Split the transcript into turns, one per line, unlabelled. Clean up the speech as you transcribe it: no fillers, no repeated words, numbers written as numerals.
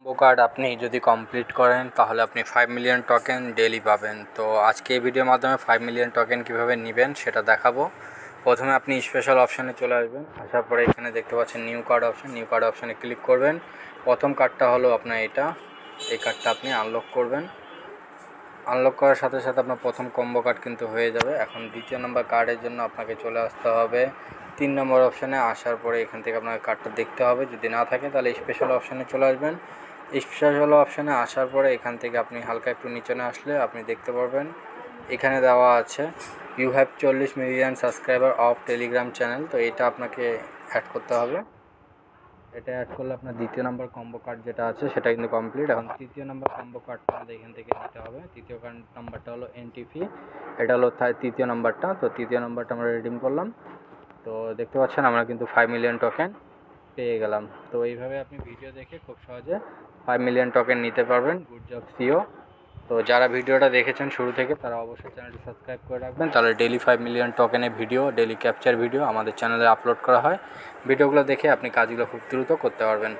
Combo card আপনি যদি complete করেন তাহলে আপনি 5 মিলিয়ন টোকেন ডেইলি পাবেন। তো আজকে এই ভিডিওর মাধ্যমে 5 মিলিয়ন টোকেন কীভাবে নেবেন সেটা দেখাবো। প্রথমে আপনি স্পেশাল অপশানে চলে আসবেন, আসার পরে এখানে দেখতে পাচ্ছেন new card option, new card অপশানে ক্লিক করবেন। প্রথম কার্ডটা হলো আপনার এটা, এই কার্ডটা আপনি আনলক করবেন। আনলক করার সাথে সাথে আপনার প্রথম কম্বো কার্ড কিন্তু হয়ে যাবে। এখন দ্বিতীয় নম্বর কার্ডের জন্য আপনাকে চলে আসতে হবে 3 নম্বর অপশানে। আসার পরে এখান থেকে আপনাকে কার্ডটা দেখতে হবে, যদি না থাকে তাহলে স্পেশাল অপশানে চলে আসবেন। স্পেশাল অপশানে আসার পরে এখান থেকে আপনি হালকা একটু নিচে আসলে আপনি দেখতে পারবেন এখানে দেওয়া আছে you have 40 million subscriber of Telegram channel. তো এটা আপনাকে অ্যাড করতে হবে। এটা অ্যাড করলে আপনার দ্বিতীয় নম্বর কম্বো কার্ড যেটা আছে সেটা কিন্তু কমপ্লিট। এখন তৃতীয় নম্বর কম্বো কার্ডটা আমাদের এখান থেকে নিতে হবে। তৃতীয় নাম্বারটা হলো এনটিপি, এটা হলো তৃতীয় নাম্বারটা। তো তৃতীয় নাম্বারটা আমরা রিডিম করলাম। তো দেখতে পাচ্ছেন আমরা কিন্তু 5 মিলিয়ন টোকেন পেয়ে গেলাম। তো এইভাবে আপনি ভিডিও দেখে খুব সহজে 5 মিলিয়ন টোকেন নিতে পারবেন। Good job CEO. তো যারা ভিডিওটা দেখেছেন শুরু থেকে তারা অবশ্যই চ্যানেলটি সাবস্ক্রাইব করে রাখবেন, তাহলে ডেইলি 5 মিলিয়ন টোকেনের ভিডিও, ডেইলি ক্যাপচার ভিডিও আমাদের চ্যানেলে আপলোড করা হয়। ভিডিওগুলো দেখে আপনি কাজগুলো খুব দ্রুত করতে পারবেন।